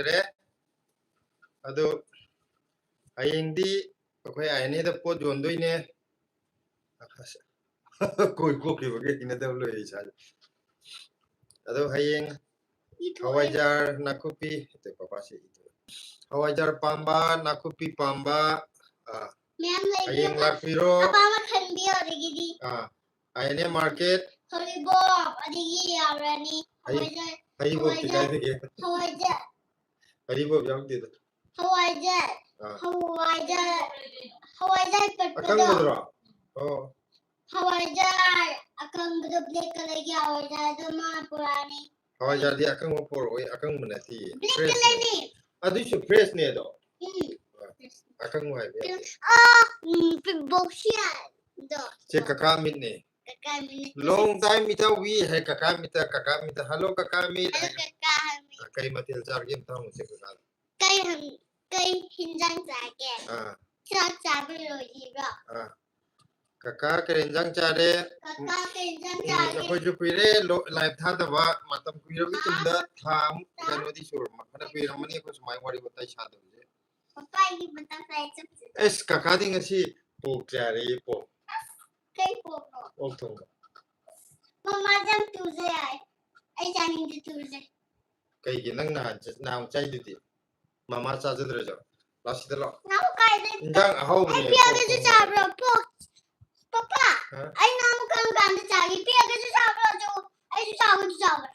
रे अदो हयेंदी अखोय आयने द पोत जोंदोइने कोई को के बगे इने द लो इसा अदो हयेंग हवाईजार नाकुपी ते पापा से हवाईजार पांबा नाकुपी पांबा हयेंग लापिरो पामा खंबियो दिगिदी आयने मार्केट हरिबोब अदिगी यारानी हरिबोब तिगाय दिगे हरिबोब याव दे हवाईजार अकंग बदरो हवाईजार अकंग बदो ब्लैक कलर की हवाईजार तो मां पुरानी हवाईजार दी अकंग पोर ओय अकंग मनती ब्लैक कलर नी अदिसु फ्रेश ने दो अकंग वाय बे बोक्सिया दो चे कका मिट ने long time ita wi hai kaka mita hello kaka mit kai matil jar game ta mu se kaka kai hinjang jage cha cha bi lo yi ba kaka kerenjang chare ko ju pire live tha da ba matam pire bi tumda tham gano di sur ma khana pire mani ko smai wari batai sa do je papa yi bata sai chap es kaka ding asi pok chare pok kai pok ok thong mama jam tuze ai janing di tuze kai gi nang na chai di mama cha jadre jo last de lo na kai de jang how bi pia ge cha bro pok papa ai nam kan kan de cha gi pia ge cha bro jo ai cha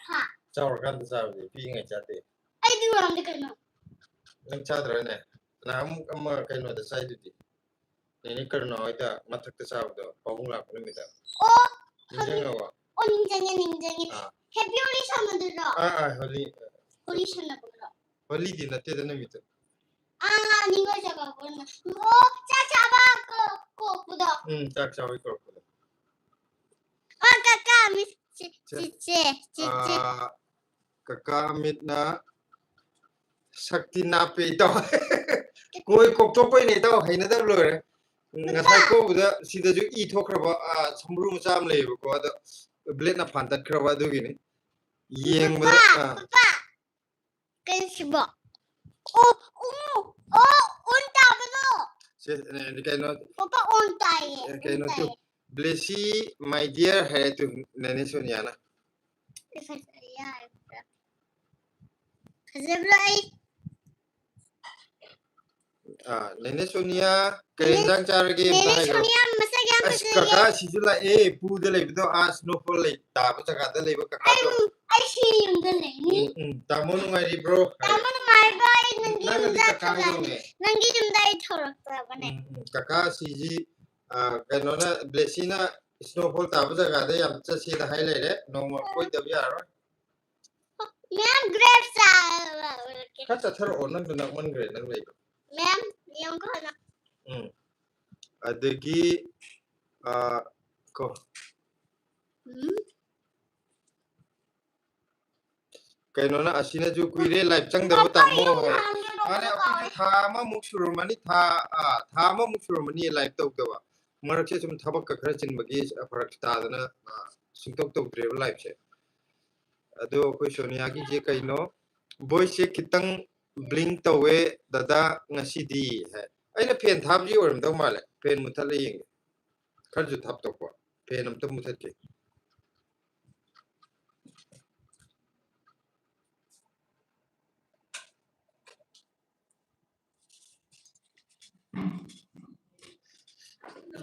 ha chawr kan de sa bi pi ngai cha te ai du ram de kan nang cha dre ne na amma kai no de sai di ni kar no ita mathak te sa do pawung la ko mi da o jang wa o ninjangi happy holi samadro holi sanabro holi di na te da na mi to ningo jaga ko na o cha ba ko pudo cha ba ko pudo kaka mi chiche kaka mit na sakti na pe to koi kok to pai ne to haina da lo re ngasai ko buda sida ju I thokraba samru macham leba ko da blade na phan tat kraba du gi ni yeng ba papa kan shibo on ta bado se ne kai no papa on ta ye kai no tu blessy my dear hai tu nene sonia na nene sonia kerenjang char ge nene sonia masa gyam kaka sijula pu de le bido snowfall le ta ba chaka de le kaka do ai shi yum de le ni tamon ngai bro tamon mai ba nangi jum dai thorak ta bane kaka siji kaino na blessy na snowfall ta ba chaka de yam cha si da hai le re no ma koi da ya ro ma'am grapes ka cha thar on nang na man gre nang le ma'am yong ko na adagi ko kaino na asina ju kuire live chang da ta mo ane apni tha ma muksuru mani tha ma muksuru mani live tok da ba marak se chum thabak ka khara chin bagi farak ta da na singtok tok dre live se ado ko sonia gi je kaino voice se kitang blink tawe dada ngasi di hai aina pen thap ji oram da male pen muthal yeng khar ju thap tok ko pen am ta muthat ke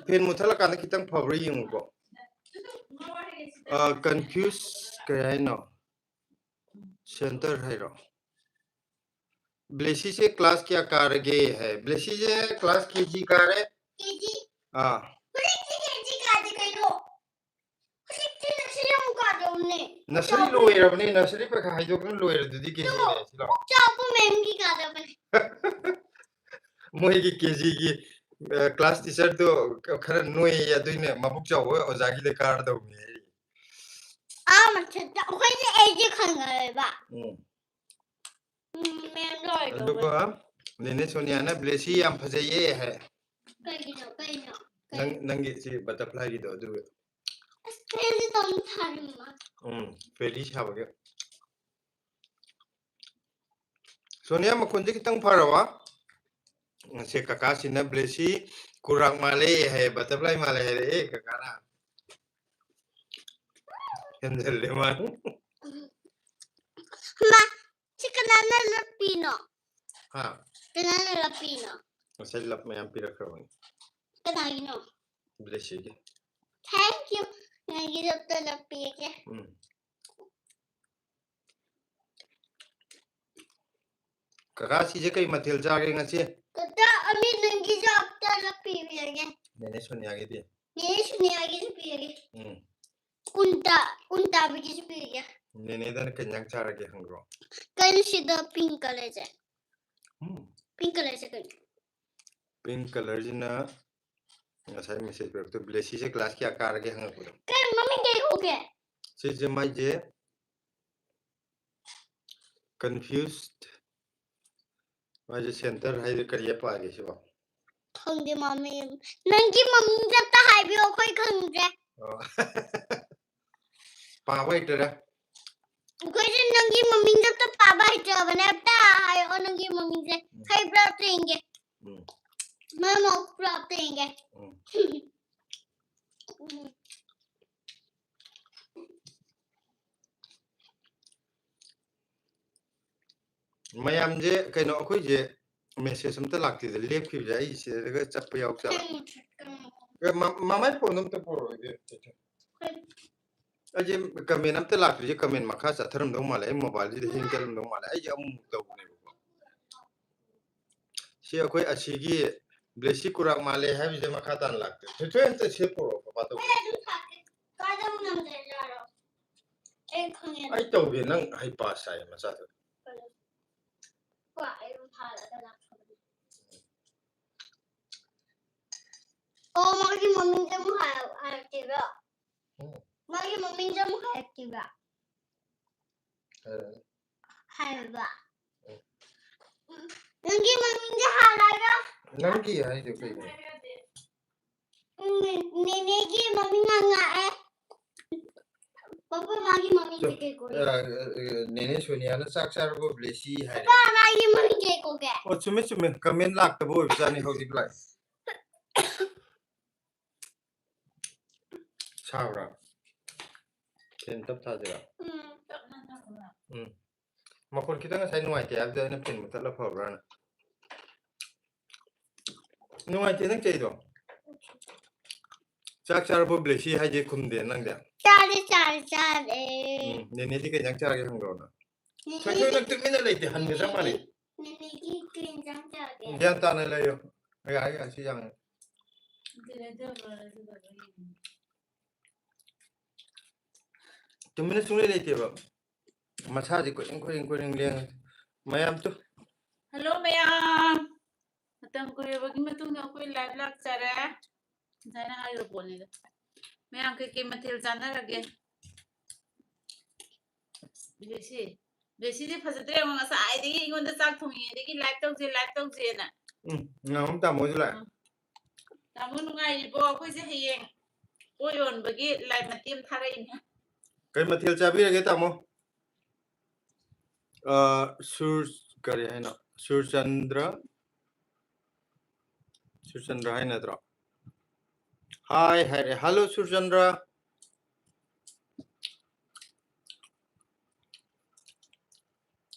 pen muthala kan kitang favori yeng ko confuse kaya no center hai ro blessy से class क्या कर गए है blessy से class KG कर है KG हां KG का दे कइनो केजी नर्सरी हम का दे उन्ने नर्सरी लोएर बने नर्सरी पे खाइ जो कन लोएर ददी केजी ने सिलो चापू महंगी का दे बने मोय की केजी की क्लास टीचर तो खर नोय या दुइने मबुक चाव ओजागी ले कार दो मे मत खोइ जे एजी खंगरे बा अदुको नेने सोनिया ना ब्लेसी याम फजये है कइनो नंगी सी बटरफ्लाई की दो दु फेरी तम थारिमा फेरी छाबगे सोनिया मखुंजी कितंग फरवा से काका सिना ब्लेसी कुराक माले है बटरफ्लाई माले है रे काका ना हेंदल ले मान Ma, chicanana lapino. हाँ Canana lapino. saya lap में हम पिरक रहा हूँ Canino. ब्लेसी के Thank you. Nangi jab to lapi ke. काका सीजे कई मथिल जागे ngasi Kata ami nangi jab to lapi ke. नेने सोनिया के दिए Ye shuni agi lapi ke. Unta bagi lapi ke. नेने दन कन्याक चारा के हंगरो Kan sida pink color je. Pink color je kan. Pink colour जिना ngasi message पर तो ब्लेसी से क्लास के आकार के हंग को Kan mami ke ho ke. से जे माई जे confused माजे सेंटर है करिए पागे से बा Khangge mami. Nangi mami jab ta hai bi ho koi khangge. पावा इटरा Koi je nangi mami jab ta paba hita bana ta hai aur nangi mami je khai प्राप्त रहेंगे. Mama प्राप्त रहेंगे. मयाम जे कइनो अखोय जे मेसेज हमते लागति दे लेप खि जाय इसे ग चप याव चा मामाय फोन हमते पोरो दे अजे कमेंट हमते लागति जे कमेंट मखा चथरम दो माले मोबाइल जे हिंग चलम दो माले अजे अमु तौने से अखोय असिगी ब्लेसी कुराक माले है जे मखा तान लागति थेथे हमते से पोरो पातो कादम नम दे जा रहा एक खंगे आई तौगे नंग हाई पास आय मचा Oh, magi mami jam aktiva. Magi mami jam aktiva. Halva. Nangi mami jam halaga. नंगी है जो कई Nene ki mami nanga eh. Papa magi mami ke ko. नेने सोनिया ना साक सार को ब्लेसी है Papa magi mami ke ko ke. ओ चुमे चुमे कमेंट लागत बो जानी होदी ब्लाय छावरा पेन तब था जरा मखोन कितंग साइ नुवाइते अब जने पेन मतल फबरा ना नुवाइते नंग चेदो चाक चार बो ब्लेसी है जे खुम दे नंग दे Chale. नेने दी के जंग चार के हंगरो ना सखो नंग तुमिन लेते हन के माने Nene ki green jam chale. ज्ञान ताने लयो आय आसी जांग तुमिन सुने लेते बा मसा जी को लेंग मयाम तो हेलो मैम मतम कुरेबगी मतुंग कोई लाइव लाग चरे जाना हायो बोलने मैम के मथेल जाना लगे बेसी दे फजते ngasa ai digi ingonda chak thongi digi live tauje na ngam ta mo jula tamu nungai bo koi je heyeng oyon bagi live matim tharai ni कई मथिल चाबी रगे तामो सुर करे है ना सुरचंद्र है ना त्रो हाय हेलो सुरचंद्र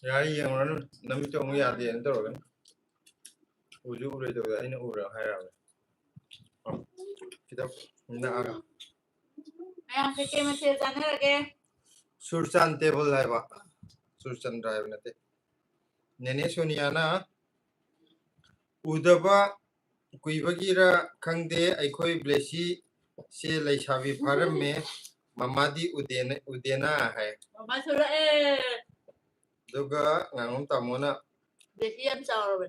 यार ये हमन नमी तो मु याद है तो रगन उजु उरे तो इन उरा है रा किताब ना आगा मैम के मथेल जाना लगे सुरचंद टेबल है बा सुरचंद्र है नते नेने सोनिया ना उदबा कुइबगीरा खंगदे अखोई ब्लेसी से लैसाबी फारम में ममादी उदेना है mama sura दुगा ngam tamona besi am chawra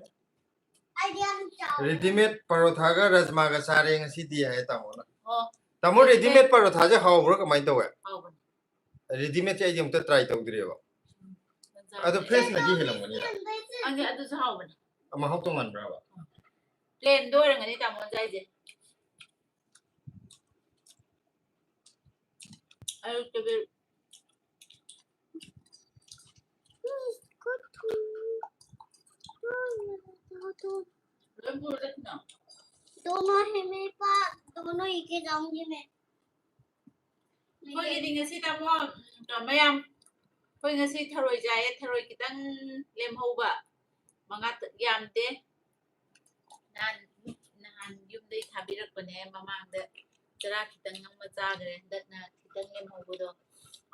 readymade paratha का राजमा का सारे ngasi दिया है tamona oh तमो रेडीमेड परोठा जे हावब्रो कमाय तवे haw रेडीमेड चाहिँ जम त ट्राई तौद्रियो अदो फ्रेश नदि हेलंगनी ange adu haw अमा हाव तंगन ब्राबा plain dorangani tamu jaije ayo tebe दोनों है मेरे पास दोनों ही के जाऊंगी मैं พวกยิงกันสิตามว่าต่อไม่ยังพวกกันสิทรอยใจทรอยกิตังเลี้ยมหูบะมังกัดยามเดนานนานยุ่งได้ทำบิรักคนนี้มามั่งเดจะรักกิตังยังมาจ้าเลยเด็กนะกิตังเลี้ยมหูบุด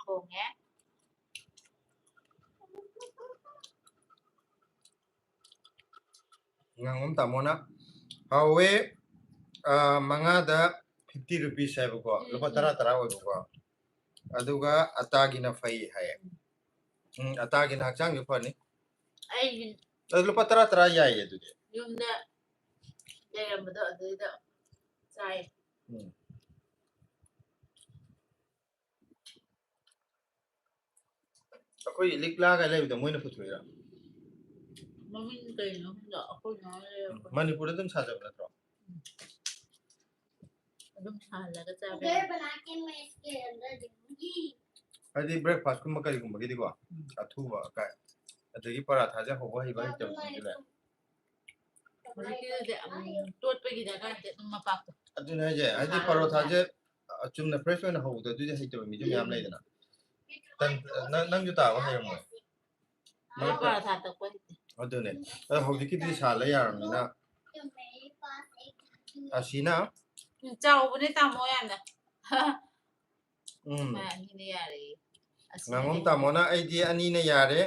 โค้งแง ngam tamona hawe mangada 50 rupees hai ko lupa tara tara oi ko aduga atagi na fai hai atagi na chang yu phani ไอ้ยิน lupa tara tara yai ye dude ยุ่งเนี่ยเดี๋ยวมาเดาดูเดาใจ akoi likla ga lai da moina puthuira มันไม่เคยเนาะเดาคนน้อยเลย manipur dum sajab na tro ต้องทานแล้วก็จะไป घर बना के मैं इसके अंदर दूंगी adi breakfast kum kari kum bagi ko athu ba ka adagi paratha ja hoba hi ba hi tam ji la คนที่เดี๋ยวตัวไปกี่เดือนก็จะต้องมาปัก adu na je adi parotha je chumna fresh na ho da du je hi tam mi jum yam lai da tan nang ju ta wa hai mo แล้วก็ทานตะกวน adu ne ho di ki di sa la ya mi na तो मेरे पास एक asina เจ้าไม่ได้ตามมอยันนะ mm มาที่นี่อะไร ngam tamona ai di ani na yare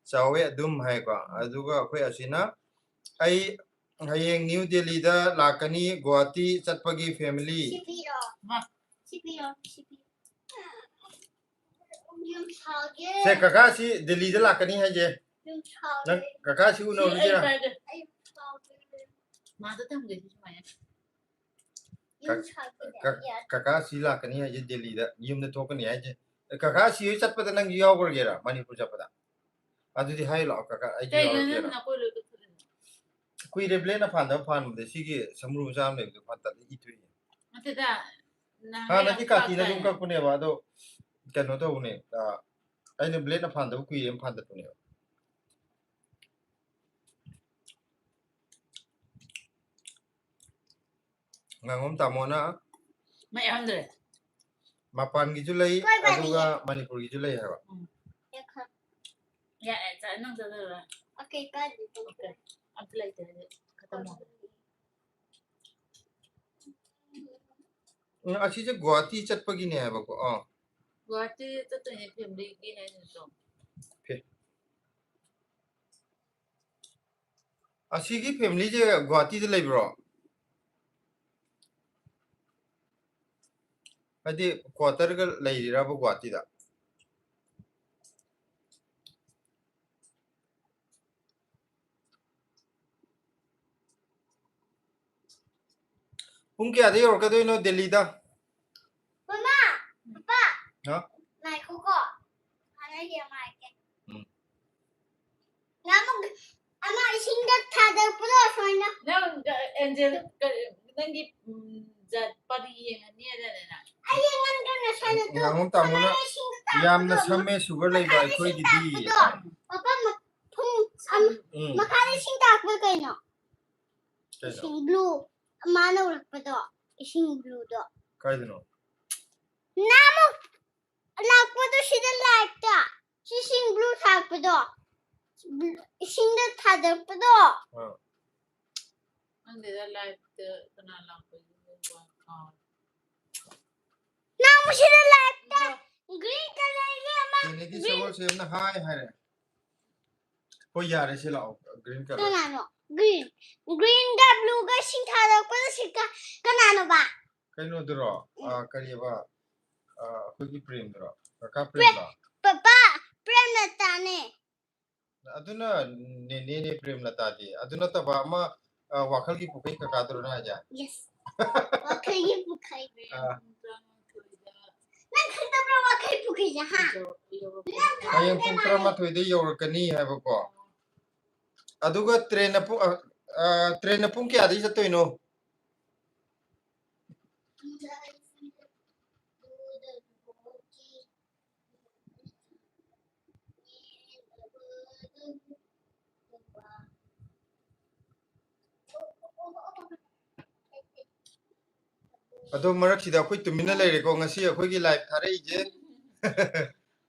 chawe dum hai ko aduga khoi asina ai hayeng new delhi da lakani guwahati chatpagi family छिपिरो छिपिरो छिपिरो यूं छागे se kaka si delhi da lakani hai je यूं छागे nang kaka si uno ไอ้ jira ไปเลย यूं छागे มาจะทำกันที่ไหน यूं छागे kaka si lakani hai je delhi da yum da thokani hai je kaka si chatpada nang yaw gor gera manipur chapada adu di hai lo kaka ai แต่ yaw ยัง gera นั่งคุยเลยก็คือ kui de ble na phan da phan de si gi samru jam le du phan ta i thui มันจะได้ ha na ki ka ki na dum ka kune ba do kano to ne ai ne ble na phan da kui em phan da tu ne ngangom tamona ไม่เอาเลย mapan gi ju lai aduga manipur gi ju lai ha ba देखो อย่าแอบจะนั่งจะเลย okay कर दे โอเคอัพไลน์เลยขตม asi je guwahati chatpagi ne ha ba ko ว่าที่จะตัวนี้พิมพ์ดีกี่ให้ตรง asi gi family je guwahati de lai bro adi quarter ga lai ra ba guwahati da pung kya de yor ka do no delhi da मम्मा पापा ha मैं cocoa खाना ही हमारे के 나무 아마 신경 다들 부러서나 แล้วเอ็นเจลนั่งดิจัดปารีอย่างนี้ได้เลยนะ 아이한테는 사는 또 ngangom tamona 신경 yamna samme sugar lai ba khoi gi di 아빠 막통 mm 막하는 신경 아플 거이노 신 블루 마나 올거도 신 블루도 kai de no 나무 락보도 시들 락다 신 블루 탁보도 신경 다들 보도 นั่นเดี๋ยวไลฟ์เจอขนาดเราไปดูว่าอ๋อ 나무 시들 락다 그린 컬러에 아마 ne ki sabol se na hai hai re ko yare se lao green color 나노 그린과 블루가 신타다 보도 신가 그나노 봐 kai no dro kari ba khoi gi prem dro ka prem da 빠빠 프레임났다네 aduna ne prem lata di aduna ta ba ma wakhal gi pukai ka kadro na ja 예스 와카이 부카이 Ah. 난 근데로 와카이 부카이자 하 ayang pung trama thoi de yor kani ha ba ko aduga train na pung kya di sa toy no अदो मरक सिदा अखोई तुमिना लेरे को ngasi अखोई live थारे इजे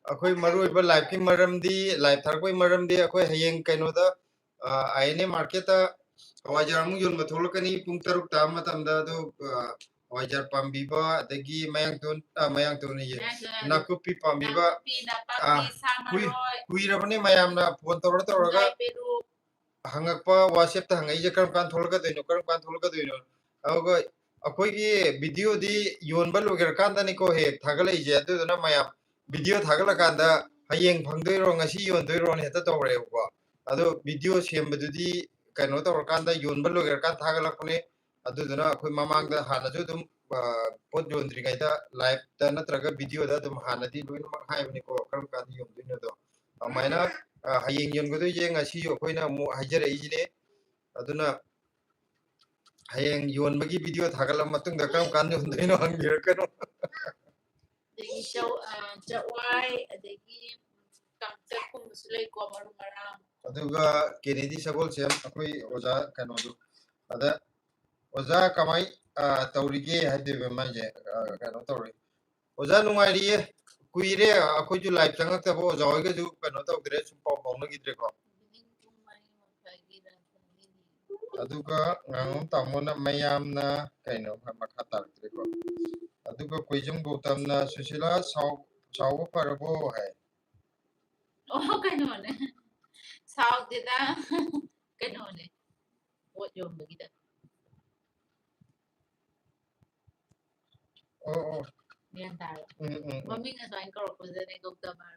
अखोई मरुइबा live की मरमदी live थारकोई मरमदी अखोई हयेंग कैनोदा आईने मार्केट हवाजार मु योन बथोलकनी पुंग तरुक ता मतमदा दो हवाजार पाम्बीबा अदगी मयांग तोन ये नाकुपी पाम्बीबा कुई कुईरबने मयामना फोन तोरगा हंगकपा WhatsApp ता हंगाई जे करम कान थोलका दोइनो करम कान थोलका दोइनो अगो अखोई वीडियो दी योनबा लोगर कांदा निको हे थागले इजे अदुना मयाम वीडियो थागला कांदा हयेंग फंगदोइरो ngasi योनदोइरो ने हेता तोरेबो अदो वीडियो सेमबदुदी कनो तोर कांदा योनबा लोगर कान थागलकने अदुना अखोई ममांगदा हानाजु दुम पोत योनद्रिगाइदा लाइव ता नत्रगा वीडियो दा दुम हानादी लोइनमक हाइबनिको करम कान योनदोइनो दो अमाइना हयेंग योनगदो ये ngasi अखोइना मु हाइजरे इजिने अदुना हयेंग योनबगी वीडियो थागला मतुंग दा करम कान योनदोइनो हंगिरकनो Dagi jawai adagi kangcak kum sulai ko maru marang अदुगा केनेडी सगोल सेम अखोई ओजा कनो दु अदा ओजा कमाई तौरिगे हदेबे माजे कनो तौरि ओजा नुंगाइरिए कुइरे अखोई जु लाइव चंगक तबो ओजा होइगे जु कनो तौदरे सुम पाउ पाउना गिद्रे को अदुगा ngangom tamona mayamna kaino makha tartre ko अदुगा Koijam गौतमना Sushila Sao परबो है oh kanone sao dida kanone what yom bagida ओ ओ yan taro mami nga so ko ko zane ko ta mar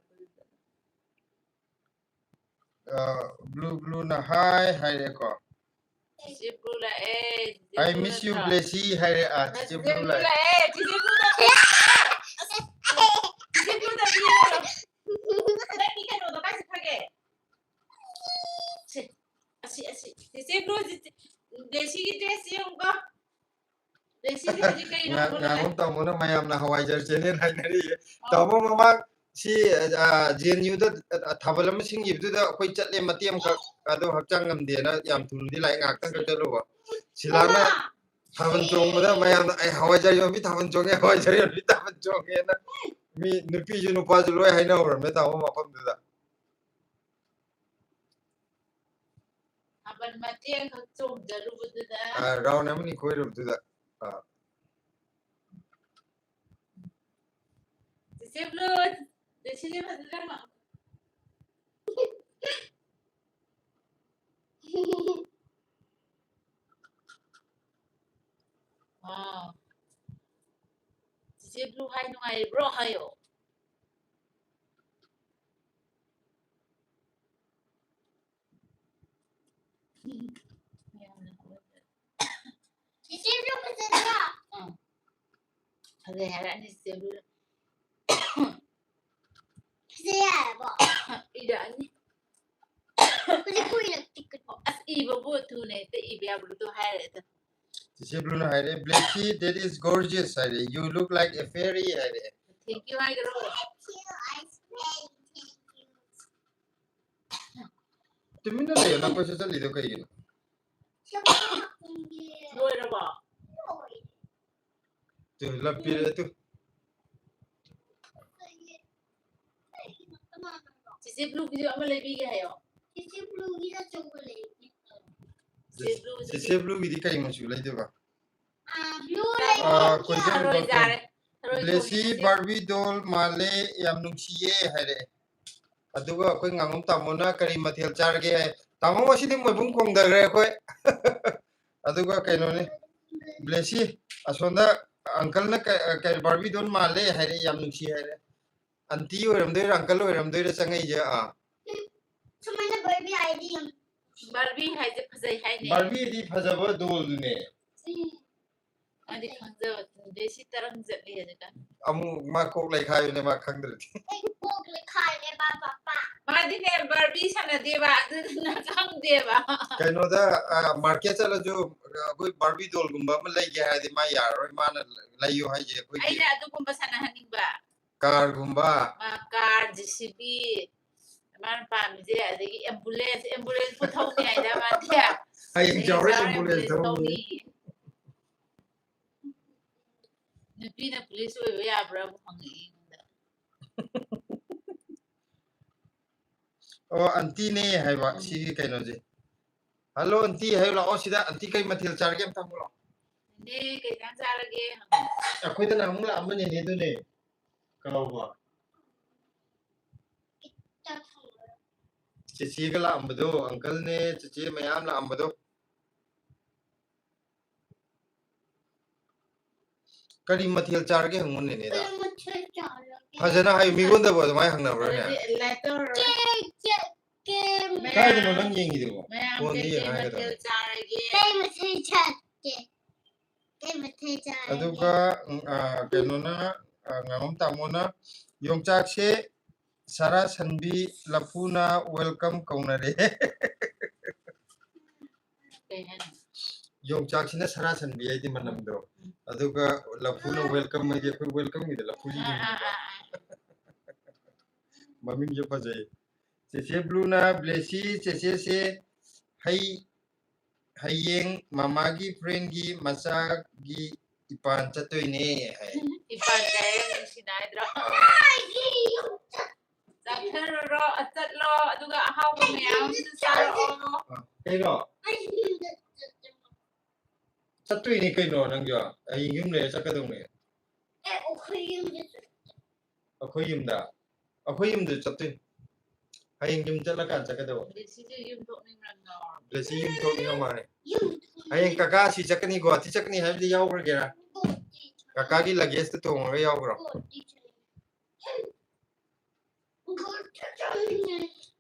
blue na hi ko si blue I miss you Blessy hi si blue blue la si blue Lagi kan udah kasih pakai. Asi. Si bro desi kita siung ko. Desi di kayo na ko. ngangom tamona mayamna hawaijar chene nainari tamo mama si JNU da thabalam singi biduda koi chatle matiam ka ado hakchang ngamde na yam thuldi lai ngak tang ka chalo ba silana thaban chong da mayam ai hawaijar yomi thaban chong hawaijar yomi thaban chong na mi nupi ju nupa ju loi haina horam me tamo mapam da Aban mati ang kacung jaru betul dah. raw na mani koi rum da Si blue desi dia betul dah. Wow. Si blue hai nung ai bro hayo. Sisi belum bersedia. Ada harap ni si blue. Saya apa? Ida ni. Kulit kulit tikut. As ibu buat tu ni, tu ibu yang blue tu hai tu. Sisi blue na haire Blessy that is gorgeous haire you look like a fairy haire Thank you hai garo. Thank you, ice cream. Thank you. tumina le na ko sa lido kai gino Siapa yang dia? Dua dah ba. tu lapire tu Si blue video apa lebih ke hayo? Sisi belum kita coba lagi. Sisi blue gidi kai masu lai de ba Blue koi lagi. Terus jare. Blessy Barbie doll male yam nungsiye haire aduga koi ngangom tamona kari mathel charge hai tamo masidi moibung kong dagre koi aduga kaino ne Blessy asonda uncle na kari Barbie doll male haire yam nungsi haire anti oram de uncle oram de changai je Cuma ada Barbie ID yang. Barbie hai je phasai hai ne. Barbie di phajaba doll ne Adi khangja desi tarang jatli hai kan. amu ma kok lai khai ne ma khangdre Bok lekar le papa. Madi ne Barbie sana deba, adu na khang deba. kaino da market chala jo koi Barbie doll gumba ma lai ge hai de ma yar ma na lai yo hai je koi Ai dah adu kumba sana haning ba. car gumba Car JCB. Man pam je adagi ambulance puthau ni ai dah ma dia. ai jawre ambulance thau ni ꯃꯤꯅ police ꯑꯣꯏꯕ ꯌꯥꯕ꯭ꯔꯥ ꯑꯃꯨꯛ ꯍꯪꯉꯛꯏ ꯑꯩꯉꯣꯟꯗ ꯑꯣ ꯑꯟꯇꯤꯅꯦ ꯍꯥꯏꯕ ꯁꯤꯒꯤ ꯀꯩꯅꯣꯁꯦ hello aunty ꯍꯥꯏꯌꯨ ꯂꯥꯛꯑꯣ ꯁꯤꯗ ꯑꯟꯇꯤ ꯀꯩ ꯃꯊꯦꯜ ꯆꯥꯔꯒꯦ ꯑꯝꯇ ꯍꯪꯉꯨ ꯂꯥꯛꯑꯣ ꯅꯦ ꯀꯩ ꯏꯟꯖꯥꯡ ꯆꯥꯔꯒꯦ ꯑꯩꯈꯣꯏꯗꯅ ꯑꯃꯨꯛ ꯂꯥꯛꯑꯝꯕꯅꯤꯅꯦ ꯑꯗꯨꯅꯦ ꯀꯥꯎꯕ ꯆꯦꯆꯦꯒ ꯂꯥꯛꯑꯝꯕꯗꯣ ꯑꯪꯀꯜꯅꯦ ꯆꯦꯆꯦ ꯃꯌꯥꯝ ꯂꯥꯛꯑꯝꯕꯗꯣ ꯀꯔꯤ ꯃꯊꯦꯜ ꯆꯥꯔꯒꯦ ꯍꯪꯉꯨꯅꯦꯅꯦꯗ ꯐꯖꯅ ꯍꯥꯏꯌꯨ ꯃꯤꯉꯣꯟꯗꯕꯨ ꯑꯗꯨꯃꯥꯏꯅ ꯍꯪꯅꯕ꯭ꯔꯅꯦ ꯂꯥꯏꯛ ꯇꯧꯔꯣ ꯀꯥꯏꯗꯅꯣ ꯅꯪ ꯌꯦꯡꯉꯤꯗꯨꯕꯣ ꯃꯌꯥꯝ ꯐꯣꯟꯗ ꯀꯩ ꯌꯦꯡꯉ ꯃꯊꯦꯜ ꯍꯥꯏꯒꯗꯕꯅꯦ ꯆꯥꯔꯒꯦ ꯑꯗꯨꯒ ꯀꯩꯅꯣꯅ ꯉꯥꯉꯣꯝ ꯇꯥꯃꯣꯅ ꯌꯣꯡꯆꯥꯛꯁꯦ ꯁꯥꯔꯥ ꯁꯟꯕꯤ ꯂꯐꯨꯅ ꯋꯦꯜꯀꯝ ꯀꯧꯅꯔꯦ ꯀꯩ ꯍꯥꯏꯅꯣ ꯌꯣꯡꯆꯥꯛꯁꯤꯅ ꯁꯥꯔꯥ ꯁꯟꯕꯤ ꯍꯥꯏꯗꯤ ꯃꯅꯝꯗꯣ ꯑꯗꯨꯒ ꯂꯐꯨꯅ ꯋꯦꯜꯀꯝ ꯍꯥꯏꯗꯤ ꯑꯩꯈꯣꯏ ꯋꯦꯜꯀꯝꯒꯤꯗ ꯂꯐꯨꯁꯤ ꯌꯨꯡꯉꯤꯕ ꯃꯃꯤꯡꯁꯨ ꯐꯖꯩ ꯆꯦꯆꯦ ꯕ꯭ꯂꯨꯅ ꯕ꯭ꯂꯦꯁꯤ ꯆꯦꯆꯦꯁꯦ ꯍꯩ ꯍꯌꯦꯡ ꯃꯃꯥꯒꯤ ꯐ꯭ꯔꯦꯟꯒꯤ ꯃꯆꯥꯒꯤ ꯏꯄꯥꯟ ꯆꯠꯇꯣꯏꯅꯦ ꯍꯥꯏ ꯏꯄꯥꯟ ꯀꯥꯏ ꯅꯨꯡꯁꯤꯅ ꯍꯥꯏꯗ꯭ꯔꯣ ꯆꯠꯊꯔꯨꯔꯣ ꯆꯠꯂꯣ ꯑꯗꯨꯒ ꯑꯍꯥꯎꯕ ꯃꯌꯥꯝ ꯑꯃꯁꯨ ꯆꯥꯔꯛꯑꯣ ꯀꯩꯅꯣ ꯆꯠꯇꯣꯏꯅꯤ ꯀꯩꯅꯣ ꯅꯪꯁꯨ ꯍꯌꯦꯡ ꯌꯨꯝ ꯂꯩꯔ ꯆꯠꯀꯗꯧꯅꯦ ꯑꯩꯈꯣꯏ ꯌꯨꯝꯗ ꯆꯠꯇꯣꯏꯅꯤ ꯍꯌꯦꯡ ꯌꯨꯝ ꯆꯠꯂꯀꯥꯟ ꯆꯠꯀꯗꯧꯕ ꯕ꯭ꯂꯦꯁꯤꯁꯦ ꯌꯨꯝ ꯊꯣꯛꯅꯤꯡꯕ꯭ꯔꯥ ꯕ꯭ꯂꯦꯁꯤ ꯌꯨꯝ ꯊꯣꯛꯅꯤꯡꯉ ꯃꯥꯜꯂꯦ ꯍꯌꯦꯡ ꯀꯀꯥ ꯁꯤ ꯆꯠꯀꯅꯤ ꯒꯨꯍꯥꯇꯤ ꯆꯠꯀꯅꯤ ꯍꯥꯏꯕꯗꯤ ꯌꯥꯎꯈ꯭ꯔꯒꯦꯔꯥ ꯀꯀꯥꯒꯤ ꯂꯒꯦꯖꯇ ꯇꯣꯡꯉꯒ ꯌꯥꯎꯈ꯭ꯔꯣ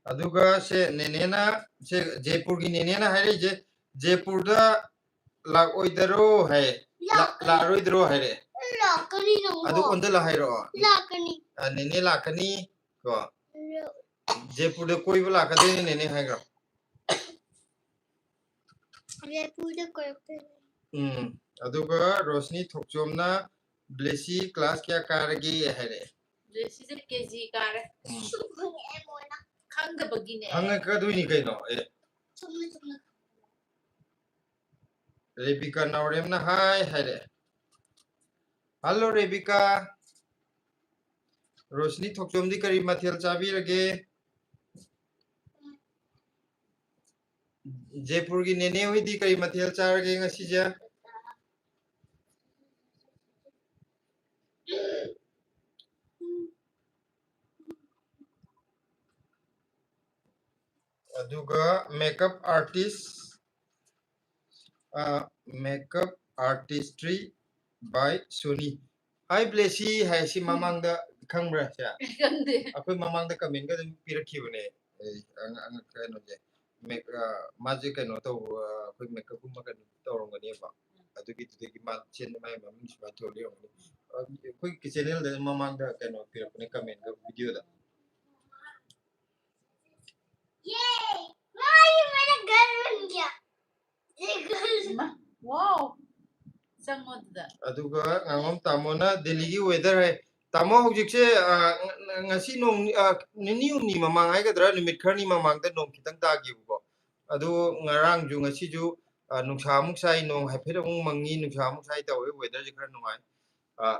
ꯑꯗꯨꯒ ꯁꯦ ꯅꯦꯅꯦꯅ ꯁꯦ ꯖयपुꯔꯒꯤ ꯅꯦꯅꯦꯅ ꯍꯥꯏꯔꯛꯏꯁꯦ ꯖयपुꯔꯗ ꯂꯥꯛꯑꯣꯏꯗꯔꯣ ꯍꯥꯏ ꯂꯥꯛꯑꯔꯣꯏꯗ꯭ꯔꯣ ꯍꯥꯏꯔꯛꯑꯦ ꯑꯗꯨ ꯑꯣꯟꯗꯜꯂ ꯍꯥꯏꯔꯛꯑꯣ ꯅꯦꯅꯦ ꯂꯥꯛꯀꯅꯤ ꯀꯣ ꯖयपुꯔꯗ ꯀꯣꯏꯕ ꯂꯥꯛꯀꯗꯣꯏꯅꯦ ꯅꯦꯅꯦ ꯍꯥꯏꯈ꯭ꯔꯣ ꯑꯗꯨꯒ ꯔꯣꯁꯅꯤ ꯊꯣꯛꯆꯣꯝꯅ ꯕ꯭ꯂꯦꯁꯤ ꯀ꯭ꯂꯥꯁ ꯀꯌꯥ ꯀꯥꯔꯒꯦ ꯍꯥꯏꯔꯛꯑꯦ ꯕ꯭ꯂꯦꯁꯤꯁꯦ ꯀꯦꯖꯤ ꯀꯥꯔꯦ ꯈꯪꯗꯕꯒꯤꯅꯦ ꯍꯪꯉꯛꯀꯗꯣꯏꯅꯤ ꯀꯩꯅꯣ ꯑꯦ ꯔꯦꯕꯤꯀꯥ ꯅꯥꯎꯔꯦꯝꯅ ꯍꯥꯏ ꯍꯥꯏꯔꯛꯑꯦ ꯍꯜꯂꯣ ꯔꯦꯕꯤꯀꯥ ꯔꯣꯁꯅꯤ ꯊꯣꯛꯆꯣꯝꯗꯤ ꯀꯔꯤ ꯃꯊꯦꯜ ꯆꯥꯕꯤꯔꯒꯦ ꯖयपुꯔꯒꯤ ꯅꯦꯅꯦ ꯍꯣꯏꯗꯤ ꯀꯔꯤ ꯃꯊꯦꯜ ꯆꯥꯔꯒꯦ ꯉꯁꯤꯁꯦ ꯑꯗꯨꯒ मेकअप आर्टिस्ट्री बाय सोनी हाय ब्लेसी है सी ममांगदा खंगब्रा से खंदे अखोय ममांगदा कमेंट का पिरखिबने कैनोजे मेक माजे कैनो तो अखोय मेकअप गुमा कैनो तौरंगनेबा अदुगी तुदगी मा चेन माय ममिंग सिबा थोलियो अखोय कि चैनल दे ममांगदा कैनो पिरखने कमेंट का वीडियो दा wow संगोददा अदुगा ngangom tamona delhi gi weather hai tamo hojikse ngasi nong nini umni mamang hai gadra limit kharni mamang da nong kitang ta gi ko adu ngarang ju ngasi ju nungsa muk sai nong haifet amung mangi nungsa muk sai taw weather ji khar nungai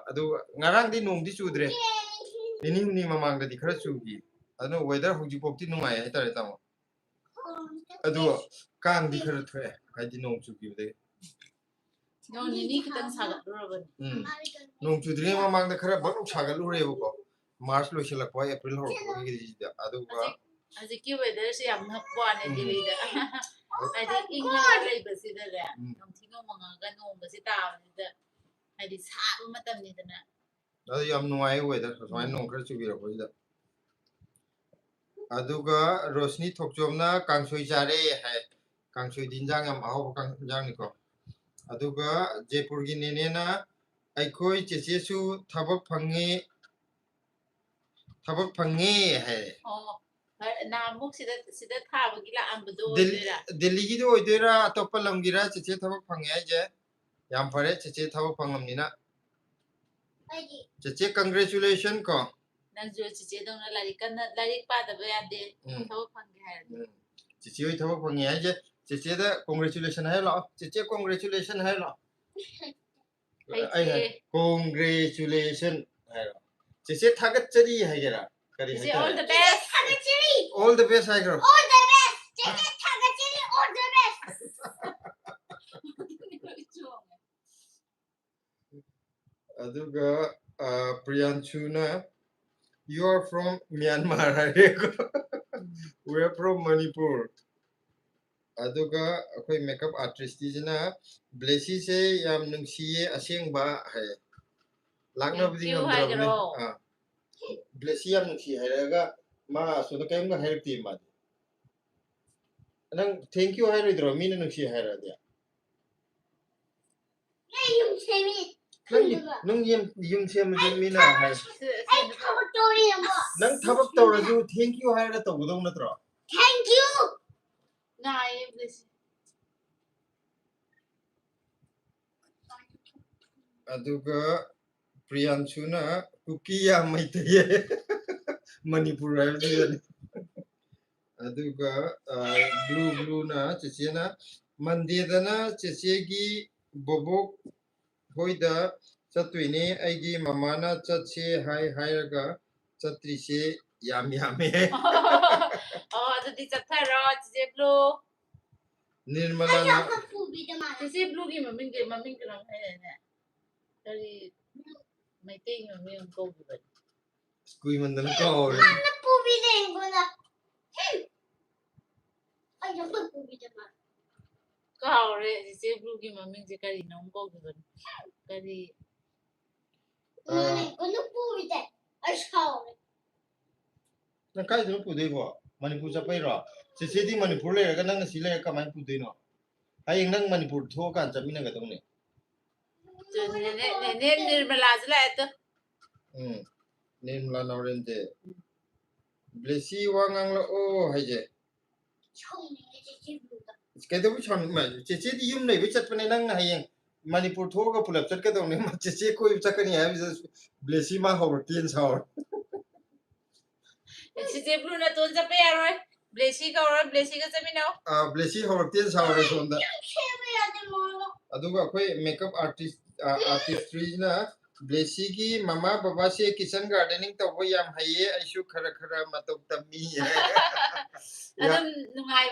adu ngarang di nong di chudre nini umni mamang da di khar chugi adu weather hojik pokti nungai hai tare tamo adu kang di khar thwe hai di nong chugi de नों निनी कितन सागत robin नों चुद्री ममांग the खरा बक सागत उरेबको मार्च लोइसलकवा April हरकवा गिदिदा अदुगा अजी की weather से याम हपवाने दिल्ली दा आदि इंगा लेबसिदा रे नों थिनो मंगागा नोंबसि ताबनिदा आदि साबा मतमनिदना अदु याम नुवाय वेदर सोय नों खर चुबिरकोइदा अदुगा रोशनी थोकचोमना कांगसोय जारे है कांगसोय दिनजांग याम आहो कांगजांग निको अदुगा जयपुर की नेनेना अखोई चेचेसु थबक फंगे है नामुक सिदा थाबगी लांबदो दिल्ली की दो ओइदेरा अतोप्पा लमगिरा चेचे थबक फंगे है जे याम फरे चेचे थबक फंगमनिना चेचे कांग्रेचुलेशन को नंजो चेचे दोना लारिक पादबा यादे थबक फंगे है चेचे ओइ थबक फंगे है जे चेचे दा कांग्रेचुलेशन है ला चेचे कांग्रेचुलेशन है ला congratulation Cici thagat chari hai gara kari hai all the best all the best hai gara all the best Cici Tagachiri all the best aduga Priyanshuna you are from Myanmar we are from Manipur aduga akoi makeup artist jina blessy se yam nungsiye asengba hai lakna budi ngamdrabne blessy yam nungsi hairaga ma so da kaimga hairti ma nang thank you hairidro mina nungsi haira dia you say me nung yum sem mina hai I covered Tori nang thabak tawraju thank you haira tawdong natro thank you aduga Priyanshuna kukiya maitaye Manipur raibdi aduga blue na chechena mandedana chechegi bobok hoida chatwine aigi mamana chatse hai hairaga chatrise yam yame adudi chatharo Cici Blue Nirmala na Cici Blue gi maming ram hai ne kari mai te maming ko bu skui mandana ka ore na pubi dengola ay yo pubi dama kaure Cici Blue gi maming je kari nong ko bu kari no pubi de ay skaure na kai dro pu dei bo Manipur chapai ro chese di Manipur le ga nang si le ka mai pu dei no ai nang Manipur tho kan chamina ga dong ne ne Nirmala jla to Nirmala Naurente Blessy wangang lo o haije chong ni Cici Blue da cái đó chọn mà chế đi yum này với chất bên năng này anh Manipur thô cái phulap chất cái đó này mà chế coi chất cái này bây giờ Blessy mà học tiền sao Cici Blue na ton chape aroi Blessy ka ora Blessy ka chami nao Blessy học tiền sao rồi xong đó chebe ade mono aduga koi makeup artistry na Blessy ki mama baba se kitchen gardening to bo yam haye aishu khara khara matok tammi adam nungai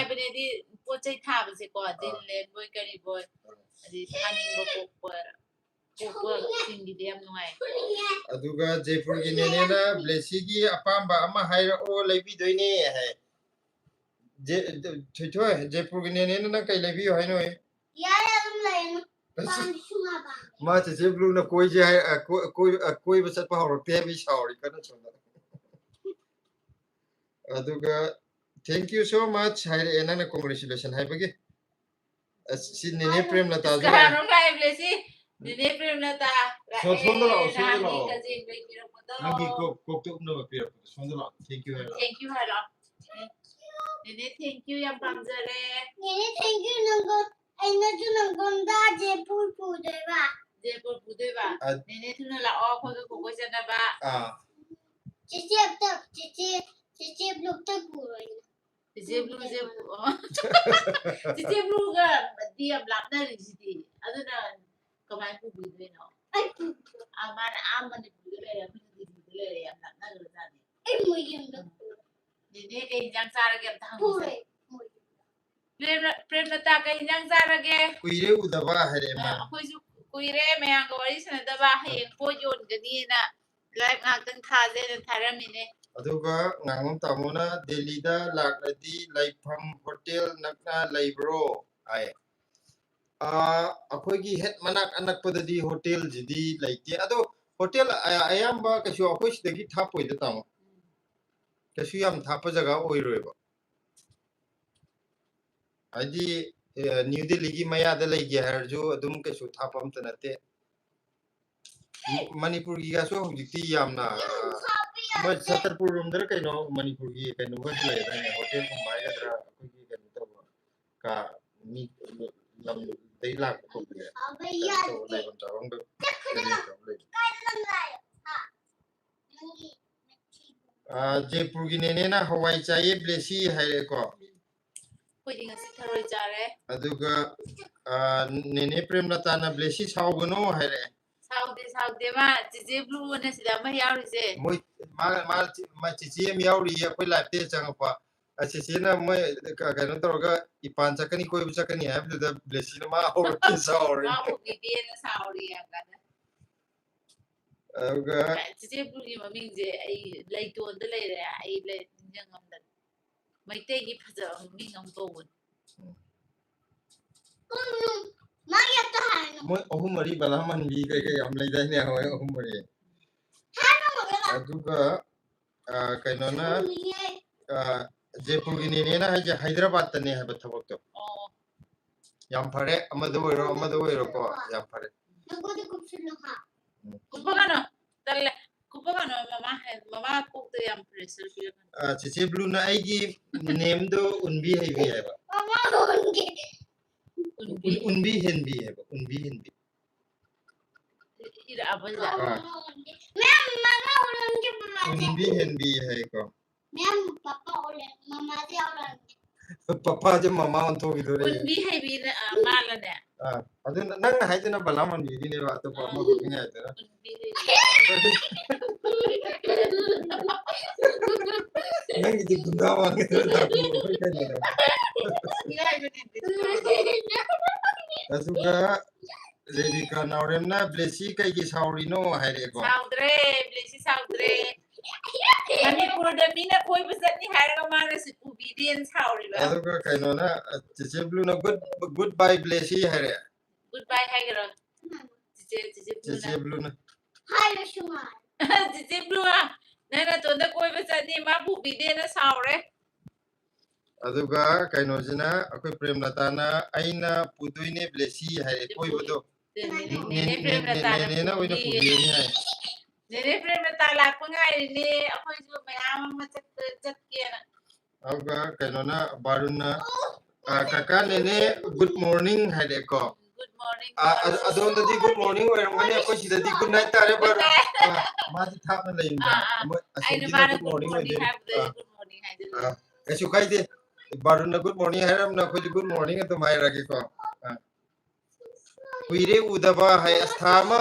bane di pochai tha ba se ko din len boy kari boy adi thaning bo ko singi dem nungai aduga Jaipur ki nene na Blessy ki apamba ama haira o leibi doine hai je Jaipur ki nene na kai leibi hai no yare adum lain pan sunga ba ma Cici Blue na koi je koi basat pa hor te bi sauri kana chona aduga thank you so much hai ena na congratulation hai bagi si nene prem lata ka no kai Blessy nene prem lata so thondo la ka jin be kiro ko to nangi ko to no ba pira thondo la thank you hello nene thank you yam pamjare nene thank you nango aina ju nangonda Jaipur pude ba nene thuna la o ko ko jana ba Cici apta Cici Blue ta puroi Cici Blue ga di am lap na ri sidi aduna kamai pu bi de no ay amana amani pu de le am di le am lap na ro sa ni ay moyem da nene ke jang sar ge ta puroi prem ta ke jang sar ge kuire udaba hare ma khoi su kuire me ang ko ri sana da ba he ko yon ge ni na live ngak tang tha je na tharamine aduga ngangom tamona Delhi da lakradi laifam hotel nakna laibro ai akhoi gi het manak anak padadi hotel jidi laite ado hotel ayamba kasu akhoi sidagi thapoi da tamo kasu yam thapa jaga oiroiba adi New Delhi gi maya da lai gi harju adum kasu thapam tanate Manipur gi gaso hujiti yamna But Satarpur room there kai no Manipur gi kai no gas le da hotel ko mai da ko gi kai to ka mi lam dei lak ko le abaya so le ban ta rong de Jaipur gi nene na Hawaii chai Blessy hai ko khoi ding si tharoi jare aduga Nene Premlata na blessi saugano haire. Saude ma Cici Blue na sila mahiyaw Moi ma cici em yauri ya koi live te changpa. Cici na moi kano toroga ipan chakani koi chakani hai da blessi na ma or ki sauri. Ma bibia na sauri ya kada. Aga Cici Blue ni mamingje ay layton da lay ay lay nyangam da. May tegi phaja mingam tawun. moi ohum mari balaman bi kai am lai dai ne hoi ohum mari. Aduga kano na Jaipur gi nene na hai Hyderabad ta ne hai bathabak to. Oh. Yam phare amada oiro ko yam phare. Kupagano dal kupagano mama cook the yam pressure pila. Cici Blue na aigi name do unbi hai bi hai ba. Unbi henbi hai ba unbi henbi. Ira abaja. Unbi henbi hai ko. Papa Papa je mama on to gidore. Unbi hai bi na mala ne. Adu nang hai tena balaman bi ne ba to papa ko ngai tena. Nang di gundawa ngene ta ko kan ne. Asuga Lady Kanauren na blessi kai gi sauri no hai re ko. Saudre, blesi saudre. Manipur da mina koi besat ni harga mana si obedience sauri ba. Asuga kaino na Cici Blue na goodbye blessi hai re. Goodbye hagero. Cici Blue na. Cici Blue ah. Nana to da koi besat ni ma obedience saure. Aduga kaino jina akoi Premlata na aina puduine blessi hai koi bodo. Nene na oina puduine hai. Nene Premlata lakpa ngai ni akoi ju mayam ma chat kena. Aduga kaino na baruna kaka nene good morning hai de ko. Good morning. Adon da di good morning oiramani akoi sida di good night tare baru. Ma di thap na lain ba. Ai na mara good morning have the good morning hai de. Kasu kai de baruna good morning hai ram na akoi good morning to mai rage ko. Kuire udaba hai asthama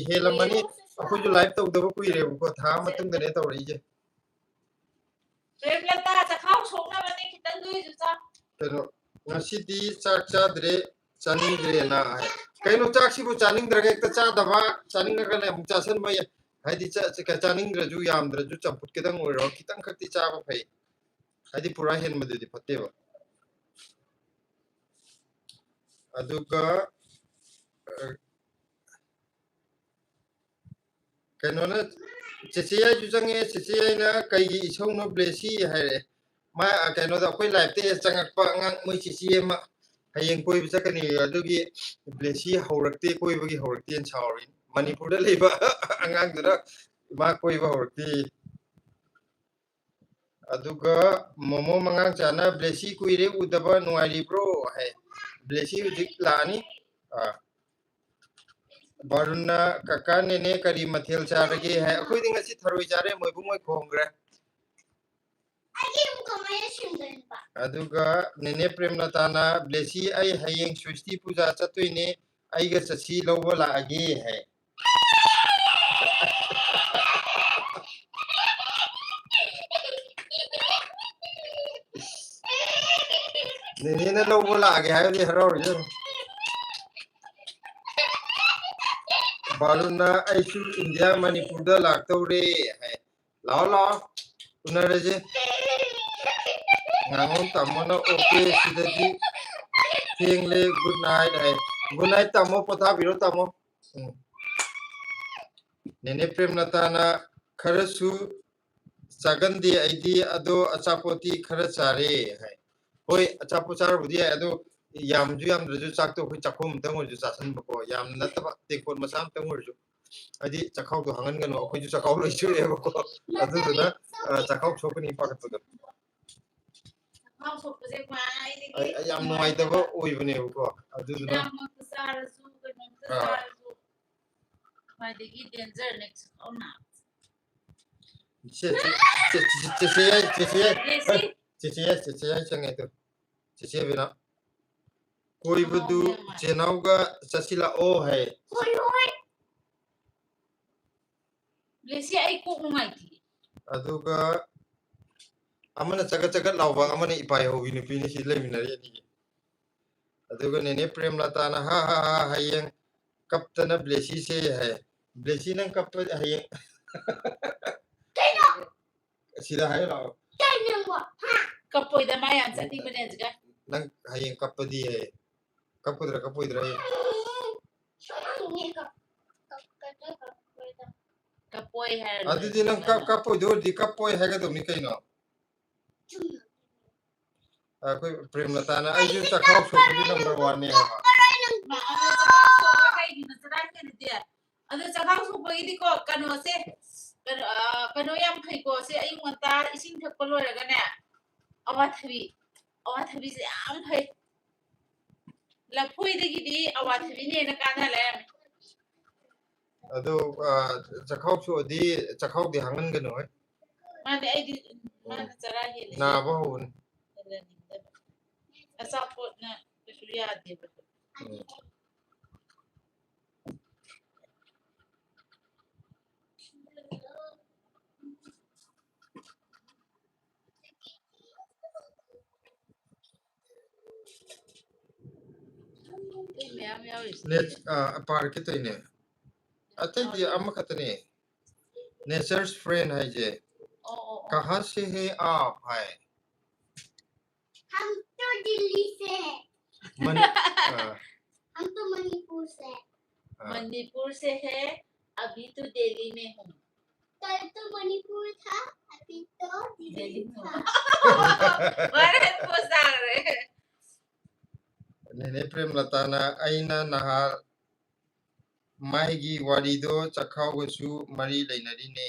helamani akoi ju live to udaba kuire ko tha matung da ne to ri je. Premlata ta khau chok na ba ni kitang dui ju cha. Pero ngasidi chak chadre chaningre na hai. Kaino chak sibu chaningdra ekta chadaba chaningra le mu chasan mai haidi cha chaningra ju yamdra ju champut kedang oiro kitang khakti chaba phai. Haidi pura hen madu di phatteba. Aduga kaino na Cici ju change Cici na kai gi isong no blessi hai re. Ma kaino da koi live te changak pa ngang moi Cici ma hayeng koi bisa kani adugi blessi haurakte koi bagi haurakte en chauri Manipur da leba angang da ma koi ba haurakte aduga momo mangang chana blessi kuire udaba nuari bro hai blessi udik lani baruna kaka nene kari mathel charage hai akoi ding asi tharoi chare moi bung moi khongre aduga nene Premlata na blessi ai hayeng Swasti puja chatoine ai ga chasi lobo la age hai nene na lobo la age hai ni harau je baruna ai su India Manipur da lak to re hai lao unare je ngangon tamono okay sidadi thengle good night tamo potha biro tamo nene Premlata na kharasu chagandi aidi ado achapoti khara chare hai hoi achapo char budi ado yam ju chak to chakhom tang ju chasan bako yam nataba tekon masam tang ju adi chakhau to hangan gano khoi ju chakhau loi chu e bako adu na chakhau chokni pakat to Khau chok pa je ma ai ni. ai yam noi da ba oi bane bako adu na Ma ta sara su ka nom ta sara su. Mai de gi danger next on na. Cici change to Cici bina कोई बदु चेनाउगा चसिला ओ है लेसी आई को नुंगाइती अदुगा अमना चगत लाउबा अमना इपाय होगी नुपीनी सी लेमिनारी नि अदुगा नेने प्रेमलता ना हा हा हा हयें कप्तन ब्लेसी से है ब्लेसी नंग कप हयें सिदा है लाओ कपोई दा मायाम सती बने जगा नंग हयें कपदी है कपोइदरा कपोई है अदुदी नंग कपोइदो दि कपोइ है गदोनी कइनो कोई प्रेमलता ना आइजु चखाव सोपदी नंबर 1 ने है मा अदो चखाव सोगा कई गिन चरान के दिया अदो चखाव सोपगी दि को कनो से कनो याम खै को से अयु मंता इसिंग थक लोरगा ने अवाथबी से याम फै लफुई दगी दी अवाथबी ने ना काना ले अदो चखाव सोदी चखाव दि हांगन गनो है माने आई दि माने चरा हे ना बहुन असापोट ना कुसुया दे ने पार्क के तइने अते दि अमखतने नेचर्स फ्रेंड है जे कहां से है आप है हम तो दिल्ली से हैं मन हम तो मणिपुर से हैं मणिपुर से है अभी तो दिल्ली में हूँ कल तो मणिपुर था अभी तो दिल्ली दिल्ली में था बड़े पोसार रे नेने प्रेमलता ना आइना नहा माइगी वारीदो चखाव गसु मरी लेनरी ने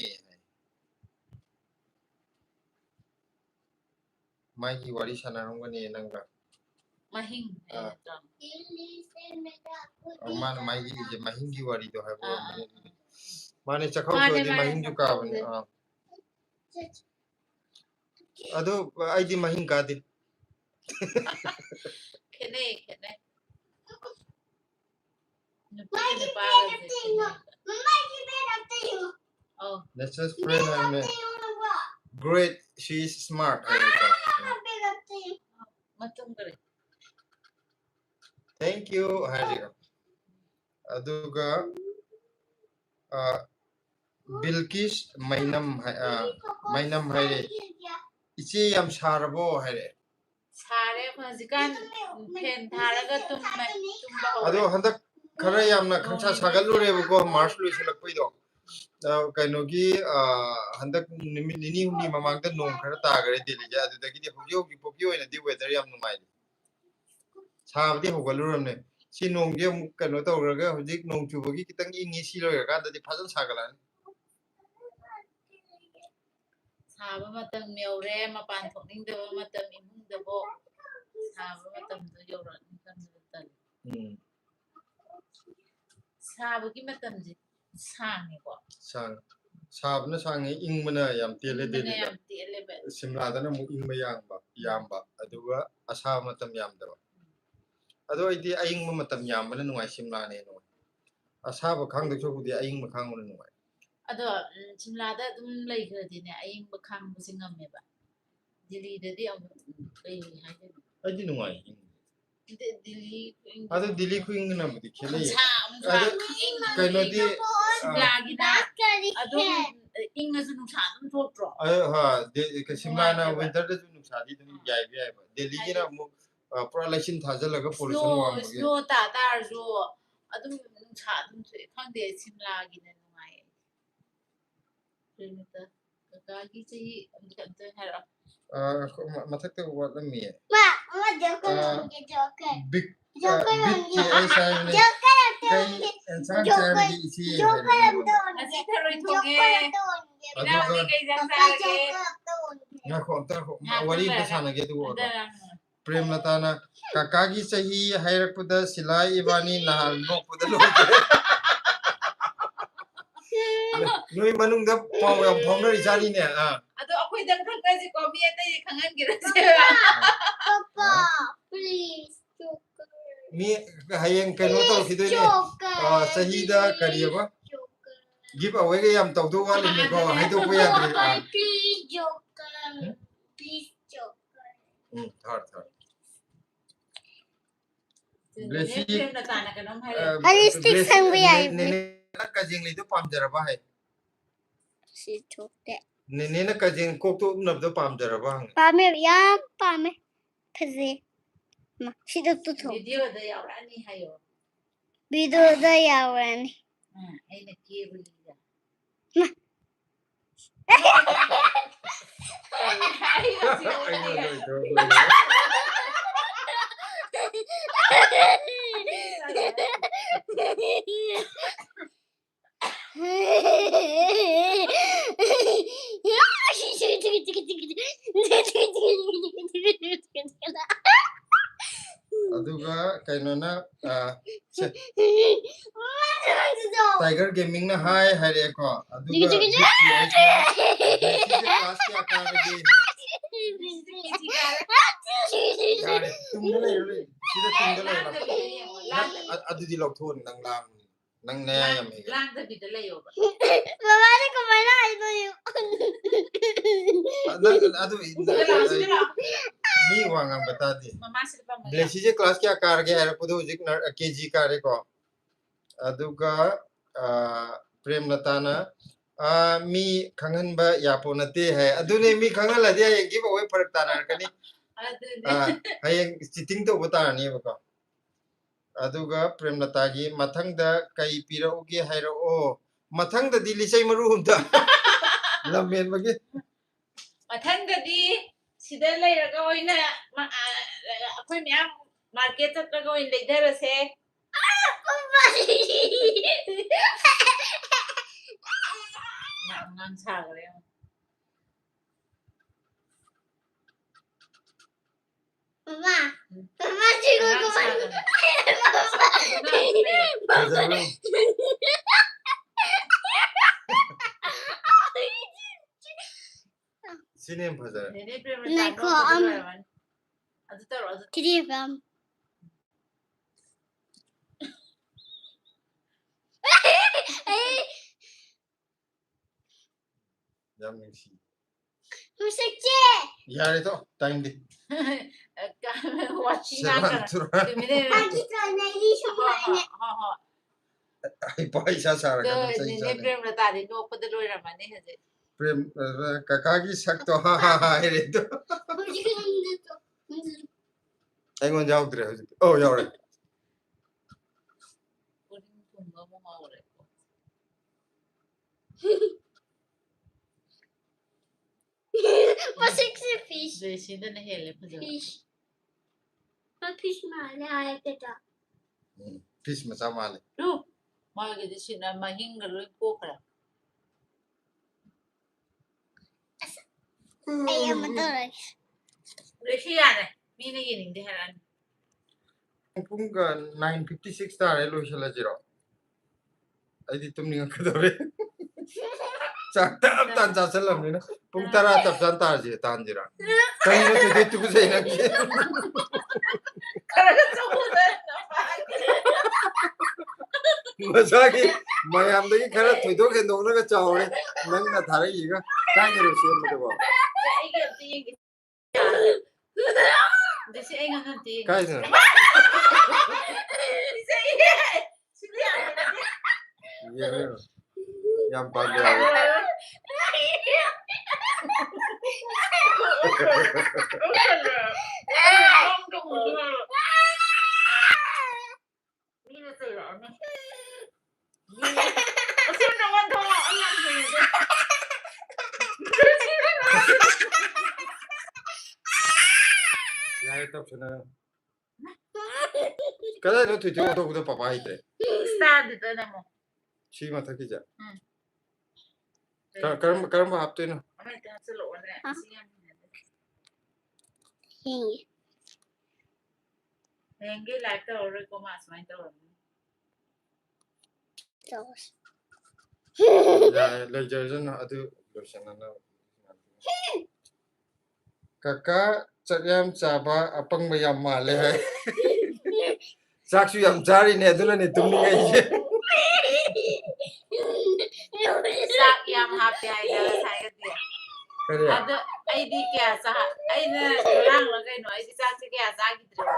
माइगी वारी सनारंगने नंगा महिंग दिल्ली से मेरा और मान माइगी जे महिंगी वारीदो है वो माने चखाव सोदी महिंग का बने अदो आइदी महिंग का दि खेने मम्मा की बेटा हूँ oh नेचर्स फ्रेंड है great she is smart है matung kare thank you हाजिगा अदुगा बिल्किस मैनम है रे इचे याम सारबो है रे सारे हजिकान फेन थारगा तुम अदो हंदक खरा यामना खंसा सागलुरेबको मार्च लुइसलकपैदो कइनोगी हंदक निमिट निनी हुनी ममांगदा नोंग खरा तागरे दिलिजे अदुदगी होगी पोकी ओइना दि वेदर याम नुमाइ साबदि होगलुरमने सी नोंगे अमुक कइनो तौरगा हुजिक नोंग चुबगी कितंग इंगी सी लोयरगादि फजन सागलान साबा मतम मेवरे मपान थोकनिंगदबो मतम इमुंगदबो साबा मतम दो योरा निकम तल साबगी मतम जी सांगे को sang sabna sangi ingmana yam tele de ने am तेले बे simla dana mu ingma yamba aduga asa matam yamda ado idi ayingma matam yambana nuai simla ne no asaba khangda chobudi ayingma khangona nuai अदो चिमलादा तुम लई खरदिने अयिंग बखांग बुसिंगम मेबा दिल्ली ददि अम लई हाइदे adi nuai Delhi ado dili ku ingna mudi khele सा ado kaino di लागी ना करी अदो इंग सु नुसा तुम थोट्रो ha de simla na winter da nu sadi dum yai bi ba delhi ji na mu pura laisin thajalaga pollution wa ma snow ता तार जो अदुम नुसा तुम खंगदे चिमला गिने नुमाय प्रेमिता काकी चाहिँ अमकन्त हरा mathak ta wa lam mi माँ जोकर होंगे जोकर big जोकर big होंगे ki ai sai ne joker kai insan sai di isi joker हम तो असी होंगे थरोइ थोगे जोकर तो होंगे इनाउदी कई जंग जोकर सागे तो होंगे na ko ta ko wari ta sana ge du wa दरा premlata na kakagi sahi hairakpuda silai ibani nahal nokpuda lo noi manung da paw yam phongna ri ne अदो अखोइ दंग खंगजि को मी अतै खंगन गिरसे पापा please joker me hayeng kano to khidoi ni sahi da kariyaba give away ga yam tawdo wali ni ko haido ko ya dri Please, Joker. Please, Joker. third Blessing frame na tana ka nom hai Hari stick sang bi ai. ne ka jing li to pam jara ba hai Si chokte. ne na ka jing kok to nab do pam jara ba Pame ya pame. Phaze. Ma si to to tho. video da yaw ra ni hayo Video da yawan. ai na ke buli da aduga kaino na tiger gaming na hai hare ko aduga class kya ka ge yare tumda lai ro sida tumda lai adu di lok thon nang ne ya me lang da bi da layo ba Mama ne ko mana ai do yu. adu sila mi wangam bata di mama sila pa Blessy je class kya kar ge hare pudo jik kg kare ko aduga premlata na mi khangan ba yapo nate hai adune mi khangan la dia ye give away farak tanar kani hayeng cheating to bata ni ba aduga premlata gi mathang da kai pira uge hairo o mathang da dili sai maru humta lamen bagi ꯃꯊꯪꯗꯗꯤ ꯁꯤꯗ ꯂꯩꯔꯒ ꯑꯣꯏꯅ ꯑꯩꯈꯣꯏ ꯃꯌꯥꯝ market ꯆꯠꯂꯒ ꯑꯣꯏꯅ ꯂꯩꯊꯔꯁꯦ ꯑꯉꯥꯡ ꯁꯥꯈ꯭ꯔꯦ Mama. Mama chigo ko mana. fazaro sinem fazaro ꯑꯗꯨ ꯇꯧꯔꯣ ꯑꯗꯨ Kiri fam. yam ningsi Musikche. yare to time di ꯋꯥꯊꯤ sevan ꯉꯥꯡꯒꯅꯨ tura ꯇꯨꯃꯤꯟꯅ Pagi to na iri shumane. ꯍꯣꯏ ai paisa sara ka sai ꯅꯦꯅꯦ sa ꯄ꯭ꯔꯦꯝꯂꯇꯥꯗꯤ ꯅꯣꯛꯄꯗ ꯂꯣꯏꯔꯝꯃꯅꯤ ꯍꯧꯖꯤꯛ prem kaka gi sak to ha ere to ai ngon jaudre oh yaure ꯄꯨꯛꯅꯤꯡ ꯊꯨꯝꯕ ꯑꯃꯨꯛ ꯍꯧꯔꯦ Musikche fish. ꯖꯦꯁꯤꯗꯅ ꯍꯦꯜꯂꯦ ꯐꯖꯕ Fish. Ma fish mane ay teta. fish macha male ꯂꯨ ꯃꯥꯒꯤꯗꯤ ꯁꯤꯅ ꯃꯍꯤꯡꯒ ꯂꯣꯏ ꯀꯣꯛꯈ꯭ꯔꯦ Ay amadora. ꯔꯦꯁꯤ ꯌꯥꯔꯦ ꯃꯤꯅ ꯌꯦꯡꯅꯤꯡꯗꯦ ꯍꯥꯏꯔꯛꯑꯅꯤ pung 9:56 tare loisala jiro aidi tumni ngakadore chakta tan cha chalam ni na pung tara tap jan tar je tan jira kai na te tu sei na ki ꯈꯔꯒ ꯆꯧꯗ masagi mayam dagi khara thoido ke dong na ga chawre nang na thare yi ga kai ne ro sem de ba ꯑꯩꯒꯤ ꯑꯝꯇ ꯌꯦꯡꯒꯦ ꯖꯦꯁꯤ ꯑꯩ ꯉꯥꯡ ꯑꯝꯇ ꯌꯦꯡꯒꯦ kai na ꯁꯤꯗꯤ ꯌꯥꯔꯦ ye yam pa de ya tap chana kada no thoido to ko papa ite chi ma thaki ja karam hapte na Hingi. Henge like tꯧꯔꯣꯏꯀꯣ ꯃꯥ ꯁꯨꯃꯥꯏꯅ ꯇꯧꯔꯝꯅꯤ Dos. ya lejajan adu loisana na kaka charyam chaba apang mayam male hai ꯆꯥꯛꯁꯨ ꯌꯥꯝ ꯆꯥꯔꯤꯅꯦ ꯑꯗꯨꯅꯅꯦ ꯇꯨꯝꯅꯤꯡꯉꯩꯁꯦ ꯆꯥꯛ ꯌꯥꯝ ꯍꯥꯞꯄꯦ ꯍꯥꯏꯗ ꯉꯁꯥꯏꯒꯗꯤ ꯀꯔꯤ ꯑꯗꯣ ꯑꯩꯗꯤ ꯀꯌꯥ ꯑꯩꯅ ꯉꯔꯥꯡꯂ ꯀꯩꯅꯣ ꯑꯩꯗꯤ ꯆꯥꯛꯁꯦ ꯀꯌꯥ ꯆꯥꯈꯤꯗ꯭ꯔꯦꯕ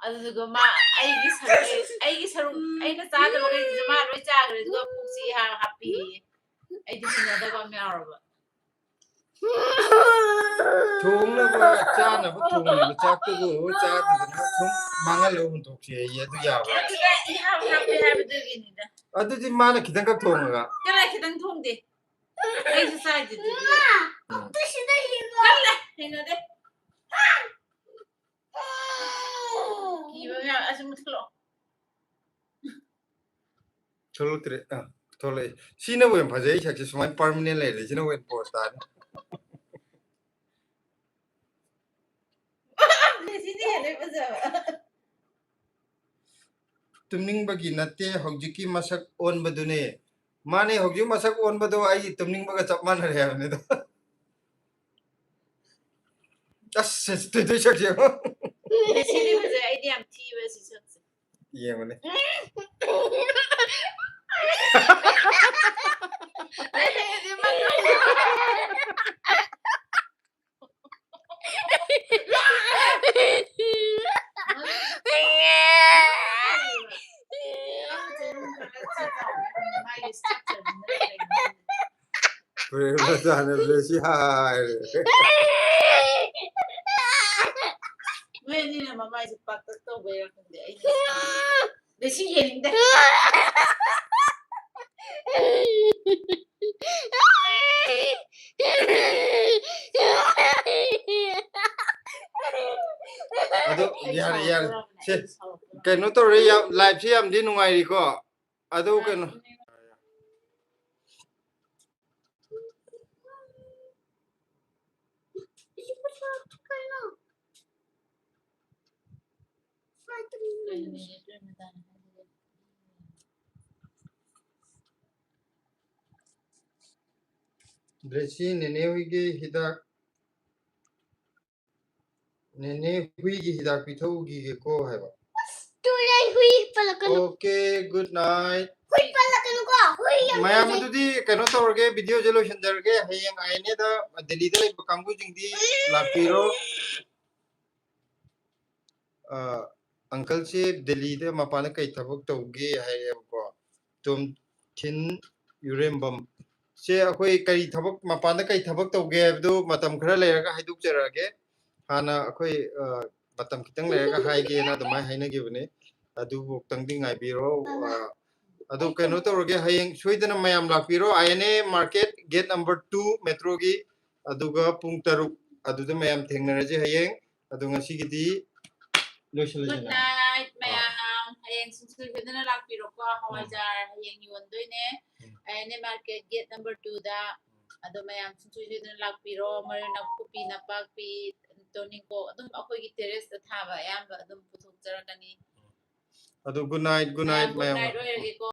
ꯑꯗꯨꯗꯨꯒ ꯃꯥ ꯑꯩꯒꯤ ꯁꯔꯨꯛ ꯑꯩꯅ ꯆꯥꯗꯕꯈꯩꯁꯤꯁꯨ ꯃꯥ ꯂꯣꯏ ꯆꯥꯈ꯭ꯔꯦ ꯑꯗꯨꯒ ꯄꯨꯛꯁꯤ ꯍꯥꯞꯄꯤꯌꯦ ꯑꯩꯗꯤ ꯍꯩꯅꯗꯕ ꯑꯃ ꯌꯥꯎꯔꯕ ꯊꯣꯡꯅꯕ ꯆꯥꯅꯕ ꯊꯣꯡꯉꯤꯕ ꯆꯥꯛꯇꯨꯕꯨ ꯆꯥꯗꯗꯅ ꯁꯨꯝ ꯃꯥꯡꯍꯜꯂꯒ ꯍꯨꯟꯗꯣꯛꯁꯤ ꯑꯩ ꯑꯗꯨ ꯌꯥꯕ꯭ꯔꯥ ꯑꯗꯨꯗ ꯏꯍꯥꯞ ꯍꯥꯞꯄꯦ ꯍꯥꯏꯕꯗꯨꯒꯤꯅꯤꯗ ꯑꯗꯨꯗꯤ ꯃꯥꯅ ꯈꯤꯇꯪꯈꯛ ꯊꯣꯡꯉꯒ ꯀꯔꯥꯏ ꯈꯤꯇꯪ ꯊꯣꯡꯗꯦ ꯑꯩꯁꯨ ꯆꯥꯏꯗꯨꯗꯤ ꯁꯤꯗ ꯀꯜꯂꯦ ꯍꯩꯅꯗꯦ ꯀꯤꯕ ꯃꯌꯥꯝ ꯑꯁꯤ ꯃꯨꯊꯠꯂꯛꯑꯣ ꯊꯣꯛꯂꯛꯇ꯭ꯔꯦ ꯊꯣꯛꯂꯛꯑꯦ ꯁꯤꯅꯕꯨ ꯌꯥꯝ ꯐꯖꯩ ꯁꯛꯁꯦ ꯁꯨꯃꯥꯏꯅ ꯄꯥꯔꯃꯤꯅꯦꯟ ꯂꯩꯔꯦ ꯁꯤꯅ ꯑꯣꯏꯅ ꯄꯣꯁ ꯇꯥꯔꯦ ꯁꯤꯗꯤ ꯍꯦꯜꯂꯦ ꯐꯖꯕ ꯇꯨꯝꯅꯤꯡꯕꯒꯤ ꯅꯠꯇꯦ ꯍꯧꯖꯤꯛꯀꯤ ꯃꯁꯛ ꯑꯣꯟꯕꯗꯨꯅꯦ ꯃꯥꯅꯦ ꯍꯧꯖꯤꯛ ꯃꯁꯛ ꯑꯣꯟꯕꯗꯣ ꯑꯩ ꯇꯨꯝꯅꯤꯡꯕꯒ ꯆꯞ ꯃꯥꯟꯅꯔꯦ ꯍꯥꯏꯕꯅꯤꯗ ꯑꯁ ꯇꯨꯏ ꯁꯛꯁꯦ ꯁꯤꯗꯤ ꯐꯖꯩ ꯑꯩꯗꯤ ꯌꯥꯝ ꯊꯤꯕ ꯁꯤ ꯁꯛꯁꯦ ꯌꯦꯡꯕꯅꯦ ꯁꯤ ꯍꯥꯏꯔꯦ ꯅꯣꯏ ꯑꯅꯤꯅ ꯃꯃꯥꯏꯁꯦ ꯄꯥꯛꯇꯛ ꯇꯧꯕꯩꯔꯥ ꯈꯪꯗꯦ ꯑꯩꯅ ꯁꯤ ꯌꯦꯡꯅꯤꯡꯗꯦ ꯑꯗꯣ ꯌꯥꯔꯦ ꯌꯥꯔꯦ ꯁꯦ ꯀꯩꯅꯣ ꯇꯧꯔꯦ ꯌꯥꯝ ꯂꯥꯏꯐꯁꯦ ꯌꯥꯝꯗꯤ ꯅꯨꯡꯉꯥꯏꯔꯤꯀꯣ ꯑꯗꯣ ꯀꯩꯅꯣ ꯗ꯭ꯔꯦꯁꯤ ꯅꯦꯅꯦ ꯍꯣꯏꯒꯤ ꯍꯤꯗꯥꯛ ꯅꯦꯅꯦ ꯍꯨꯏꯒꯤ ꯍꯤꯗꯥꯛ ꯄꯤꯊꯛꯎꯈꯤꯒꯦꯀꯣ ꯍꯥꯏꯕ ꯍꯨꯏ ꯄꯜꯂꯛꯀꯅꯨ ꯑꯣꯀꯦ ꯒꯨꯗ ꯅꯥꯏꯠ ꯍꯨꯏ ꯄꯜꯂꯛꯀꯅꯨꯀꯣ ꯍꯨꯏ ꯌꯥꯝ ꯃꯌꯥꯝ ꯀꯤꯖꯩ ꯑꯗꯨꯗꯤ ꯀꯩꯅꯣ ꯇꯧꯔꯒꯦ ꯚꯤꯗꯤꯑꯣꯁꯦ ꯂꯣꯏꯁꯤꯟꯖꯔꯒꯦ ꯍꯌꯦꯡ ꯑꯥꯏꯑꯦꯟꯑꯦꯗ ꯗꯦꯜꯂꯤꯗ ꯂꯩꯕ ꯀꯥꯡꯕꯨꯁꯤꯡꯗꯤ ꯂꯥꯛꯄꯤꯔꯣ ꯑꯪꯀꯜꯁꯦ ꯗꯦꯜꯂꯤꯗ ꯃꯄꯥꯟꯗ ꯀꯩ ꯊꯕꯛ ꯇꯧꯒꯦ ꯍꯥꯏꯔꯦꯕꯀꯣ ꯇꯣꯝꯊꯤꯟ ꯌꯨꯔꯦꯝꯕꯝ ꯁꯦ ꯑꯩꯈꯣꯏ ꯀꯔꯤ ꯊꯕꯛ ꯃꯄꯥꯟꯗ ꯀꯩ ꯊꯕꯛ ꯇꯧꯒꯦ ꯍꯥꯏꯕꯗꯨ ꯃꯇꯝ ꯈꯔ ꯂꯩꯔꯒ ꯍꯥꯏꯗꯣꯛꯆꯔꯛꯑꯒꯦ ꯍꯥꯟꯅ ꯑꯩꯈꯣꯏ ꯃꯇꯝ ꯈꯤꯇꯪ ꯂꯩꯔꯒ ꯍꯥꯏꯒꯦꯅ ꯑꯗꯨꯃꯥꯏꯅ ꯍꯥꯏꯅꯈꯤꯕꯅꯦ ꯑꯗꯨꯕꯨꯛꯇꯪꯗꯤ ꯉꯥꯏꯕꯤꯔꯣ ꯑꯗꯨ ꯀꯩꯅꯣ ꯇꯧꯔꯒꯦ ꯍꯌꯦꯡ ꯁꯣꯏꯗꯅ ꯃꯌꯥꯝ ꯂꯥꯛꯄꯤꯔꯣ ꯑꯥꯏꯑꯦꯟꯑꯦ ꯃꯥꯔꯀꯦꯠ ꯒꯦꯠ ꯅꯝꯕꯔ 2 ꯃꯦꯇ꯭ꯔꯣꯒꯤ ꯑꯗꯨꯒ ꯄꯨꯡ 6 ꯑꯗꯨꯗ ꯃꯌꯥꯝ ꯊꯦꯡꯅꯔꯁꯦ ꯍꯌꯦꯡ ꯑꯗꯣ ꯉꯁꯤꯒꯤꯗꯤ ꯒꯨꯗ ꯅꯥꯏꯠ ꯃꯌꯥꯝ ꯍꯌꯦꯡ ꯁꯨꯡꯁꯣꯏ ꯁꯣꯏꯗꯅ ꯂꯥꯛꯄꯤꯔꯣꯀꯣ ꯍꯋꯥꯏꯖꯥꯔ ꯍꯌꯦꯡ ꯌꯣꯟꯗꯣꯏꯅꯦ ꯑꯥꯏꯑꯦꯟꯑꯦ ꯃꯥꯔꯀꯦꯠ ꯒꯦꯠ ꯅꯝꯕꯔ 2ꯗ ꯑꯗꯣ ꯃꯌꯥꯝ ꯁꯨꯡꯁꯣꯏ ꯁꯣꯏꯗꯅ ꯂꯥꯛꯄꯤꯔꯣ ꯃꯔꯣꯏ ꯅꯥꯀꯨꯞꯄꯤ ꯅꯄꯥꯛꯄꯤ ꯇꯣꯅꯤꯡꯀꯣꯛ ꯑꯗꯨꯝ ꯑꯩꯈꯣꯏꯒꯤ ꯇꯦꯔꯦꯁꯇ ꯊꯥꯕ ꯑꯌꯥꯝꯕ ꯑꯗꯨꯝ ꯄꯨꯊꯣꯛꯆꯔꯛꯀꯅꯤ ꯑꯗꯣ ꯒꯨꯗ ꯅꯥꯏꯠ ꯃꯌꯥꯝ ꯒꯨꯗ ꯃꯌꯥꯝ ꯅꯥꯏꯠ ꯑꯣꯏꯔꯒꯦꯀꯣ